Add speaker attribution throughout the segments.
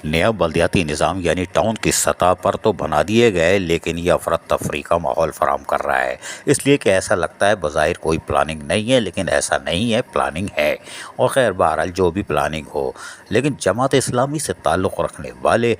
Speaker 1: نیا بلدیاتی نظام یعنی ٹاؤن کی سطح پر تو بنا دیے گئے، لیکن یہ افراتفری کا ماحول فراہم کر رہا ہے، اس لیے کہ ایسا لگتا ہے بظاہر کوئی پلاننگ نہیں ہے، لیکن ایسا نہیں ہے، پلاننگ ہے۔ اور خیر بہرحال جو بھی پلاننگ ہو، لیکن جماعت اسلامی سے تعلق رکھنے والے،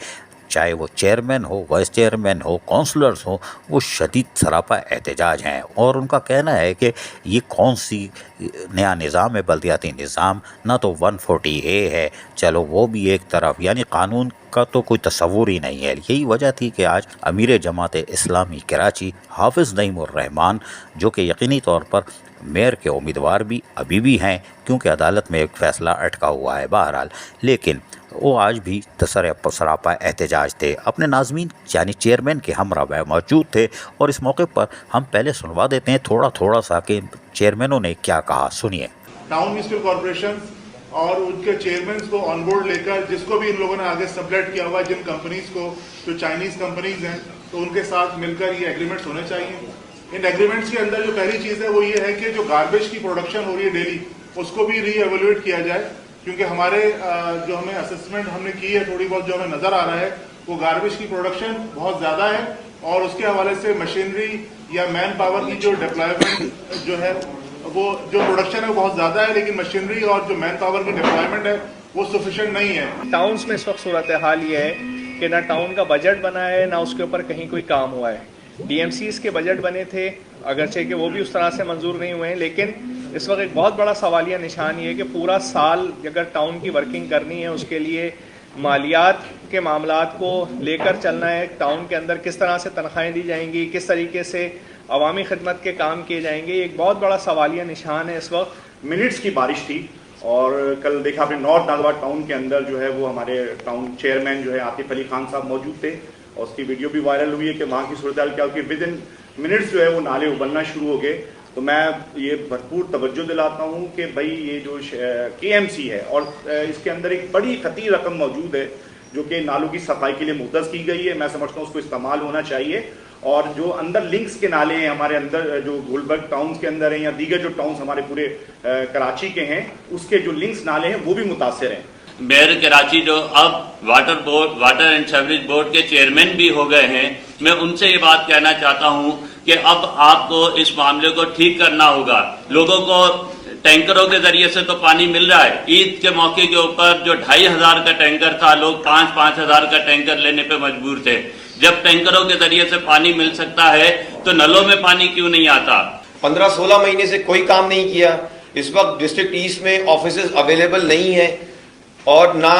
Speaker 1: چاہے وہ چیئرمین ہو، وائس چیئرمین ہو، کونسلرز ہو، وہ شدید سراپا احتجاج ہیں، اور ان کا کہنا ہے کہ یہ کون سی نیا نظام ہے بلدیاتی نظام، نہ تو 140A ہے، چلو وہ بھی ایک طرف، یعنی قانون کا تو کوئی تصور ہی نہیں ہے۔ یہی وجہ تھی کہ آج امیر جماعت اسلامی کراچی حافظ نعیم الرحمان، جو کہ یقینی طور پر میئر کے امیدوار بھی ابھی بھی ہیں کیونکہ عدالت میں ایک فیصلہ اٹکا ہوا ہے بہرحال، لیکن وہ آج بھی سراپا احتجاج تھے، اپنے ناظمین یعنی چیئرمین کے ہمراہ موجود تھے، اور اس موقع پر ہم پہلے سنوا دیتے ہیں تھوڑا سا کہ چیئرمینوں نے کیا کہا، سنیے۔
Speaker 2: ٹاؤن میونسپل کارپوریشن اور ان کے چیئرمینز کو آن بورڈ لے کر، جس کو بھی ان لوگوں نے آگے سبلیٹ کیا ہوا ہے، جن کمپنیز کو جو چائنیز کمپنیز ہیں، تو ان کے ساتھ مل کر یہ ایگریمنٹس ہونے چاہیے۔ ان ایگریمنٹس کے اندر جو پہلی چیز ہے وہ یہ ہے کہ جو گاربیج کی پروڈکشن ہو رہی ہے ڈیلی، اس کو بھی ری ایویلویٹ کیا جائے، کیونکہ ہمارے جو ہمیں اسسمنٹ ہم نے کی ہے، تھوڑی بہت جو ہمیں نظر آ رہا ہے، وہ گاربیج کی پروڈکشن بہت زیادہ ہے، اور اس کے حوالے سے مشینری یا مین پاور کی جو ڈپلائمنٹ جو ہے، وہ جو پروڈکشن ہے وہ بہت زیادہ ہے، لیکن مشینری اور جو مین پاور کی ڈپلائمنٹ ہے وہ سفیشینٹ نہیں ہے۔
Speaker 3: ٹاؤنز میں اس وقت صورتحال یہ ہے کہ نہ ٹاؤن کا بجٹ بنا ہے، نہ اس کے اوپر کہیں کوئی کام ہوا ہے۔ ڈی ایم سیز کے بجٹ بنے تھے، اگرچہ کہ وہ بھی اس طرح سے منظور نہیں ہوئے ہیں، لیکن اس وقت ایک بہت بڑا سوالیہ نشان یہ ہے کہ پورا سال اگر ٹاؤن کی ورکنگ کرنی ہے، اس کے لیے مالیات کے معاملات کو لے کر چلنا ہے، ٹاؤن کے اندر کس طرح سے تنخواہیں دی جائیں گی، کس طریقے سے عوامی خدمت کے کام کیے جائیں گے، یہ ایک بہت بڑا سوالیہ نشان ہے اس وقت۔
Speaker 4: منٹس کی بارش تھی، اور کل دیکھا آپ نے نارتھ ناگوا ٹاؤن کے اندر جو ہے وہ ہمارے ٹاؤن چیئرمین جو ہے عاطف علی خان صاحب موجود تھے، اور اس کی ویڈیو بھی وائرل ہوئی ہے کہ وہاں کی صورتحال کیا کہ ود ان منٹس جو ہے وہ نالے ابلنا شروع ہو گئے۔ تو میں یہ بھرپور توجہ دلاتا ہوں کہ بھائی یہ جو کے ایم سی ہے، اور اس کے اندر ایک بڑی خطیر رقم موجود ہے جو کہ نالوں کی صفائی کے لیے مختص کی گئی ہے، میں سمجھتا ہوں اس کو استعمال ہونا چاہیے، اور جو اندر لنکس کے نالے ہیں ہمارے اندر جو گولبرگ ٹاؤنز کے اندر ہیں یا دیگر جو ٹاؤنز ہمارے پورے کراچی کے ہیں، اس کے جو لنکس نالے ہیں وہ بھی متاثر ہیں۔
Speaker 5: میئر کراچی جو اب واٹر اینڈ سیوریج بورڈ کے چیئرمین بھی ہو گئے ہیں، میں ان سے یہ بات کہنا چاہتا ہوں کہ اب آپ کو اس معاملے کو ٹھیک کرنا ہوگا۔ لوگوں کو ٹینکروں کے ذریعے سے تو پانی مل رہا ہے، عید کے موقع کے اوپر جو 2500 کا ٹینکر تھا، لوگ 5,000 کا ٹینکر لینے پہ مجبور تھے۔ جب ٹینکروں کے ذریعے سے پانی مل سکتا ہے تو نلوں میں پانی کیوں نہیں آتا؟
Speaker 6: 15-16 مہینے سے کوئی کام نہیں کیا۔ اس وقت ڈسٹرکٹ ایسٹ میں آفیسز اویلیبل نہیں ہیں، اور نہ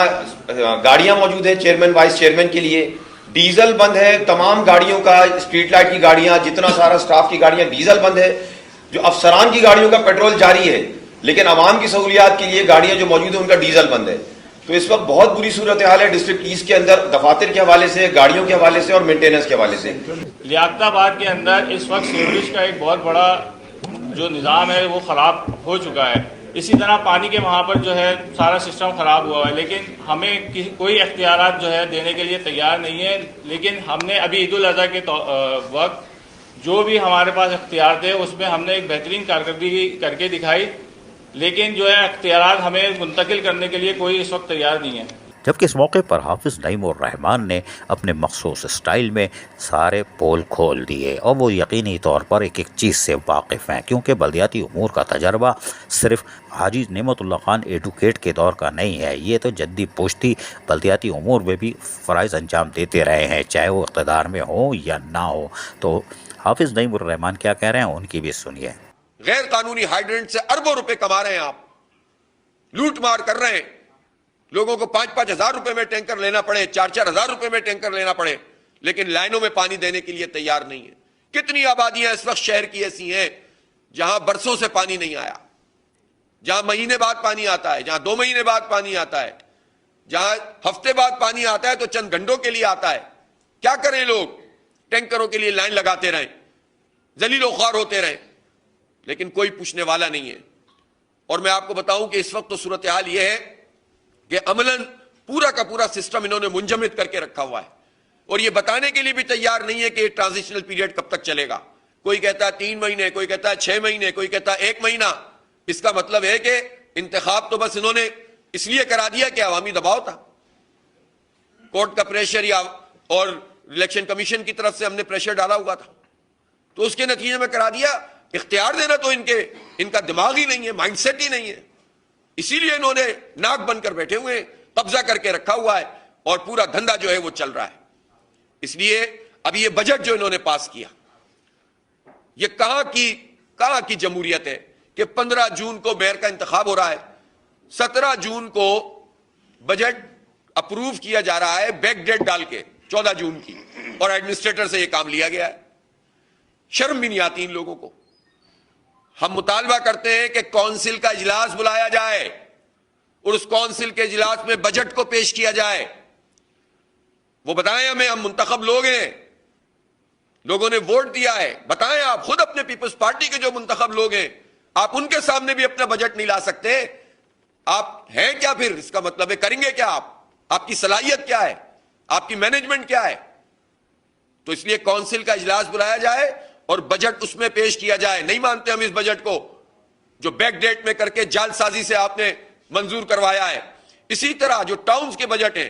Speaker 6: گاڑیاں موجود ہیں چیئرمین وائس چیئرمین کے لیے۔ ڈیزل بند ہے تمام گاڑیوں کا، اسٹریٹ لائٹ کی گاڑیاں، جتنا سارا سٹاف کی گاڑیاں، ڈیزل بند ہے۔ جو افسران کی گاڑیوں کا پیٹرول جاری ہے، لیکن عوام کی سہولیات کے لیے گاڑیاں جو موجود ہیں ان کا ڈیزل بند ہے۔ تو اس وقت بہت بری صورتحال ہے ڈسٹرکٹ ایسٹ کے اندر، دفاتر کے حوالے سے، گاڑیوں کے حوالے سے، اور مینٹیننس کے حوالے سے۔
Speaker 7: لیاقت آباد کے اندر اس وقت سیوریج کا ایک بہت بڑا جو نظام ہے وہ خراب ہو چکا ہے، اسی طرح پانی کے وہاں پر جو ہے سارا سسٹم خراب ہوا ہے، لیکن ہمیں کوئی اختیارات جو ہے دینے کے لیے تیار نہیں ہے۔ لیکن ہم نے ابھی عید الاضحیٰ کے وقت جو بھی ہمارے پاس اختیار تھے اس میں ہم نے ایک بہترین کارکردگی کر کے دکھائی، لیکن جو ہے اختیارات ہمیں منتقل کرنے کے لیے کوئی اس وقت تیار نہیں ہے۔
Speaker 1: جبکہ اس موقع پر حافظ نعیم الرحمان نے اپنے مخصوص سٹائل میں سارے پول کھول دیے، اور وہ یقینی طور پر ایک چیز سے واقف ہیں، کیونکہ بلدیاتی امور کا تجربہ صرف حاجی نعمت اللہ خان ایڈوکیٹ کے دور کا نہیں ہے، یہ تو جدی پشتی بلدیاتی امور میں بھی فرائض انجام دیتے رہے ہیں، چاہے وہ اقتدار میں ہو یا نہ ہو۔ تو حافظ نعیم الرحمان کیا کہہ رہے ہیں، ان کی بھی سنیے۔
Speaker 8: غیر قانونی ہائیڈرنٹ سے اربوں روپے کما رہے ہیں، آپ لوٹ مار کر رہے ہیں، لوگوں کو 5-5 ہزار روپے میں ٹینکر لینا پڑے، 4-4 ہزار روپے میں ٹینکر لینا پڑے، لیکن لائنوں میں پانی دینے کے لیے تیار نہیں ہے۔ کتنی آبادیاں اس وقت شہر کی ایسی ہیں جہاں برسوں سے پانی نہیں آیا، جہاں مہینے بعد پانی آتا ہے، جہاں 2 مہینے بعد پانی آتا ہے، جہاں ہفتے بعد پانی آتا ہے تو چند گھنٹوں کے لیے آتا ہے۔ کیا کریں لوگ؟ ٹینکروں کے لیے لائن لگاتے رہیں، ذلیل و خوار ہوتے رہیں، لیکن کوئی پوچھنے والا نہیں ہے۔ اور میں آپ کو بتاؤں کہ اس وقت تو صورتحال یہ ہے کہ عملاً پورا کا پورا سسٹم انہوں نے منجمد کر کے رکھا ہوا ہے، اور یہ بتانے کے لیے بھی تیار نہیں ہے کہ یہ ٹرانزیشنل پیریڈ کب تک چلے گا۔ کوئی کہتا ہے 3 مہینے، کوئی کہتا ہے 6 مہینے، کوئی کہتا ہے 1 مہینہ۔ اس کا مطلب ہے کہ انتخاب تو بس انہوں نے اس لیے کرا دیا کہ عوامی دباؤ تھا۔ کورٹ کا پریشر یا اور الیکشن کمیشن کی طرف سے ہم نے پریشر ڈالا ہوا تھا, تو اس کے نتیجے میں کرا دیا. اختیار دینا تو ان کا دماغ ہی نہیں ہے, مائنڈ سیٹ ہی نہیں ہے, اسی لیے انہوں نے ناک بن کر بیٹھے ہوئے, قبضہ کر کے رکھا ہوا ہے اور پورا دھندا جو ہے وہ چل رہا ہے. اس لیے اب یہ بجٹ جو انہوں نے پاس کیا, یہ کہاں کی جمہوریت ہے کہ 15 جون کو میئر کا انتخاب ہو رہا ہے, 17 جون کو بجٹ اپروو کیا جا رہا ہے بیک ڈیٹ ڈال کے 14 جون کی, اور ایڈمنسٹریٹر سے یہ کام لیا گیا ہے. شرم بھی نہیں آتی ان لوگوں کو. ہم مطالبہ کرتے ہیں کہ کونسل کا اجلاس بلایا جائے اور اس کونسل کے اجلاس میں بجٹ کو پیش کیا جائے. وہ بتائیں ہمیں, ہم منتخب لوگ ہیں, لوگوں نے ووٹ دیا ہے, بتائیں آپ خود اپنے پیپلز پارٹی کے جو منتخب لوگ ہیں, آپ ان کے سامنے بھی اپنا بجٹ نہیں لا سکتے. آپ ہیں کیا پھر؟ اس کا مطلب ہے کریں گے کیا آپ کی صلاحیت کیا ہے, آپ کی مینجمنٹ کیا ہے؟ تو اس لیے کونسل کا اجلاس بلایا جائے اور بجٹ اس میں پیش کیا جائے. نہیں مانتے ہم اس بجٹ کو جو بیک ڈیٹ میں کر کے جعل سازی سے آپ نے منظور کروایا ہے. اسی طرح جو ٹاؤنز کے بجٹ ہیں,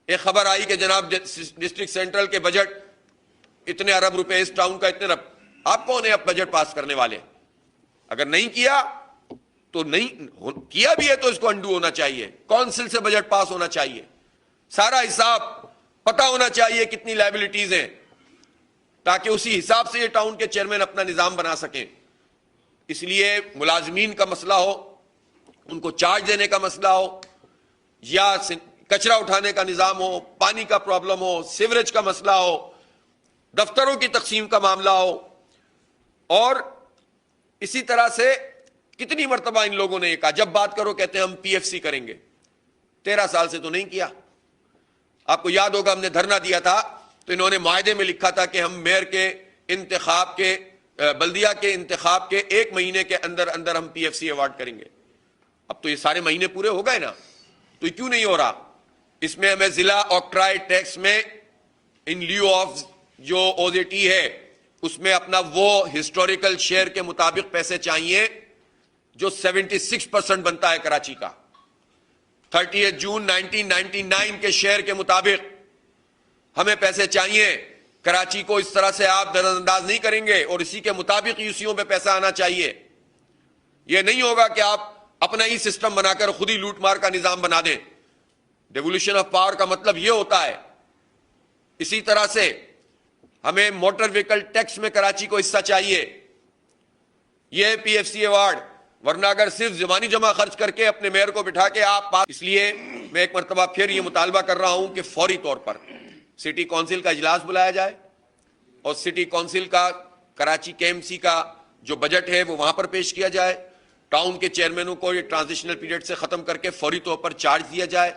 Speaker 8: ایک خبر آئی کہ جناب ڈسٹرکٹ سینٹرل کے بجٹ اتنے ارب روپے, اس ٹاؤن کا اتنے ارب. آپ کون ہیں اب بجٹ پاس کرنے والے؟ اگر نہیں کیا تو نہیں کیا بھی ہے تو اس کو انڈو ہونا چاہیے, کونسل سے بجٹ پاس ہونا چاہیے, سارا حساب پتا ہونا چاہیے کتنی لائبلٹیز ہیں, تاکہ اسی حساب سے یہ ٹاؤن کے چیئرمین اپنا نظام بنا سکیں. اس لیے ملازمین کا مسئلہ ہو, ان کو چارج دینے کا مسئلہ ہو, یا کچرا اٹھانے کا نظام ہو, پانی کا پرابلم ہو, سیوریج کا مسئلہ ہو, دفتروں کی تقسیم کا معاملہ ہو, اور اسی طرح سے کتنی مرتبہ ان لوگوں نے یہ کہا, جب بات کرو کہتے ہیں ہم پی ایف سی کریں گے. 13 سال سے تو نہیں کیا. آپ کو یاد ہوگا ہم نے دھرنا دیا تھا تو انہوں نے معاہدے میں لکھا تھا کہ ہم میئر کے انتخاب کے, بلدیہ کے انتخاب کے 1 مہینے کے اندر اندر ہم پی ایف سی ایوارڈ کریں گے. اب تو یہ سارے مہینے پورے ہو گئے نا, تو یہ کیوں نہیں ہو رہا؟ اس میں ہمیں ضلع آکٹرائے ٹیکس میں ان لیو آف جو او زی ٹی ہے اس میں اپنا وہ ہسٹوریکل شیئر کے مطابق پیسے چاہیے جو 76% بنتا ہے کراچی کا. 30 جون 1999 کے شیئر کے مطابق ہمیں پیسے چاہیے. کراچی کو اس طرح سے آپ نظر انداز نہیں کریں گے, اور اسی کے مطابق یوسیوں پہ پیسہ آنا چاہیے. یہ نہیں ہوگا کہ آپ اپنا ہی سسٹم بنا کر خود ہی لوٹ مار کا نظام بنا دیں. ڈیولیوشن آف پاور کا مطلب یہ ہوتا ہے. اسی طرح سے ہمیں موٹر وہیکل ٹیکس میں کراچی کو حصہ چاہیے. یہ پی ایف سی ایوارڈ, ورنہ اگر صرف زبانی جمع خرچ کر کے اپنے میئر کو بٹھا کے آپ اس لیے میں ایک مرتبہ پھر یہ مطالبہ کر رہا ہوں کہ فوری طور پر سٹی کونسل کا اجلاس بلایا جائے, اور سٹی کونسل کا کراچی کے ایم سی کا جو بجٹ ہے وہ وہاں پر پیش کیا جائے. ٹاؤن کے چیئرمینوں کو یہ ٹرانزیشنل پیریڈ سے ختم کر کے فوری طور پر چارج دیا جائے,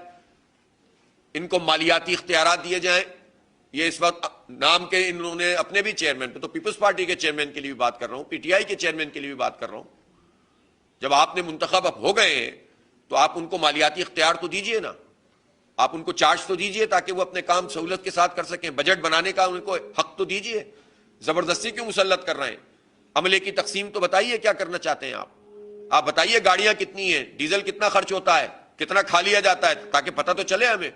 Speaker 8: ان کو مالیاتی اختیارات دیے جائیں. یہ اس وقت نام کے انہوں نے اپنے بھی چیئرمین پہ, تو پیپلز پارٹی کے چیئرمین کے لیے بھی بات کر رہا ہوں, پی ٹی آئی کے چیئرمین کے لیے بھی بات کر رہا ہوں. جب آپ نے منتخب اب ہو گئے ہیں تو آپ ان کو مالیاتی اختیار تو دیجئے نا, آپ ان کو چارج تو دیجئے تاکہ وہ اپنے کام سہولت کے ساتھ کر سکیں. بجٹ بنانے کا ان کو حق تو دیجئے, زبردستی کیوں مسلط کر رہے ہیں؟ عملے کی تقسیم تو بتائیے کیا کرنا چاہتے ہیں آپ بتائیے گاڑیاں کتنی ہیں, ڈیزل کتنا خرچ ہوتا ہے, کتنا کھا لیا جاتا ہے, تاکہ پتہ تو چلے ہمیں.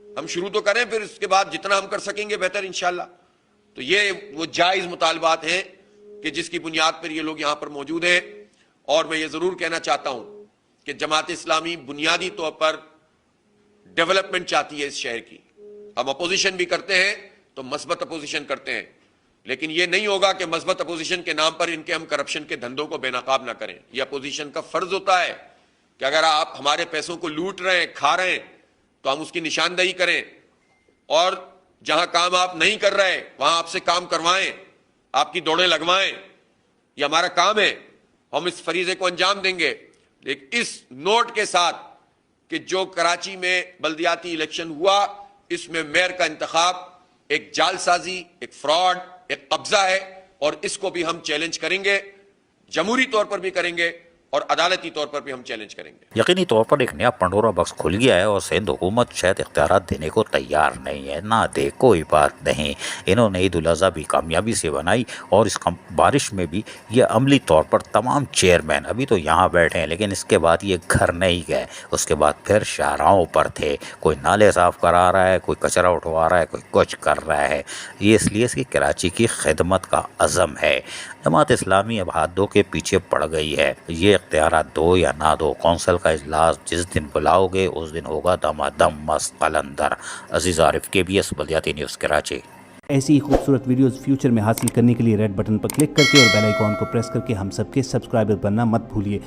Speaker 8: ہم شروع تو کریں, پھر اس کے بعد جتنا ہم کر سکیں گے بہتر انشاءاللہ. تو یہ وہ جائز مطالبات ہیں کہ جس کی بنیاد پر یہ لوگ یہاں پر موجود ہیں. اور میں یہ ضرور کہنا چاہتا ہوں کہ جماعت اسلامی بنیادی طور پر ڈیولپمنٹ چاہتی ہے اس شہر کی. ہم اپوزیشن بھی کرتے ہیں تو مثبت اپوزیشن کرتے ہیں, لیکن یہ نہیں ہوگا کہ مثبت اپوزیشن کے نام پر ان کے ہم کرپشن کے دھندوں کو بے نقاب نہ کریں. یہ اپوزیشن کا فرض ہوتا ہے کہ اگر آپ ہمارے پیسوں کو لوٹ رہے ہیں, کھا رہے ہیں, تو ہم اس کی نشاندہی کریں, اور جہاں کام آپ نہیں کر رہے وہاں آپ سے کام کروائیں, آپ کی دوڑیں لگوائیں. یہ ہمارا کام ہے, ہم اس فریضے کو انجام دیں گے, لیکن اس نوٹ کے ساتھ کہ جو کراچی میں بلدیاتی الیکشن ہوا اس میں میئر کا انتخاب ایک جعل سازی, ایک فراڈ, ایک قبضہ ہے, اور اس کو بھی ہم چیلنج کریں گے, جمہوری طور پر بھی کریں گے, اور عدالتی طور پر بھی ہم چیلنج کریں گے.
Speaker 1: یقینی طور پر ایک نیا پنڈورا باکس کھل گیا ہے اور سندھ حکومت شاید اختیارات دینے کو تیار نہیں ہے. نہ دے کوئی بات نہیں. انہوں نے عید الاضحیٰ بھی کامیابی سے بنائی اور اس بارش میں بھی یہ عملی طور پر تمام چیئرمین ابھی تو یہاں بیٹھے ہیں لیکن اس کے بعد یہ گھر نہیں گئے. اس کے بعد پھر شاہراہوں پر تھے. کوئی نالے صاف کرا رہا ہے, کوئی کچرا اٹھوا رہا ہے, کوئی کچھ کر رہا ہے. یہ اس لیے کہ کراچی کی خدمت کا عزم ہے. جماعت اسلامی اب ہاتھوں کے پیچھے پڑ گئی ہے. یہ اختیارات دو یا نہ دو, کونسل کا اجلاس جس دن بلاؤ گے اس دن ہوگا دمادم مست قلندر. عزیز عارف, KBS بلدیاتی نیوز, کراچی.
Speaker 9: ایسی ہی خوبصورت ویڈیوز فیوچر میں حاصل کرنے کے لیے ریڈ بٹن پر کلک کر کے اور بیل آئیکن کو پریس کر کے ہم سب کے سبسکرائبر بننا مت بھولیے.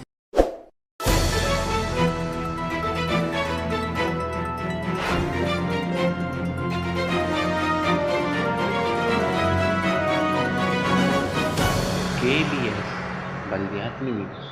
Speaker 10: KBS بلدیاتی نیوز.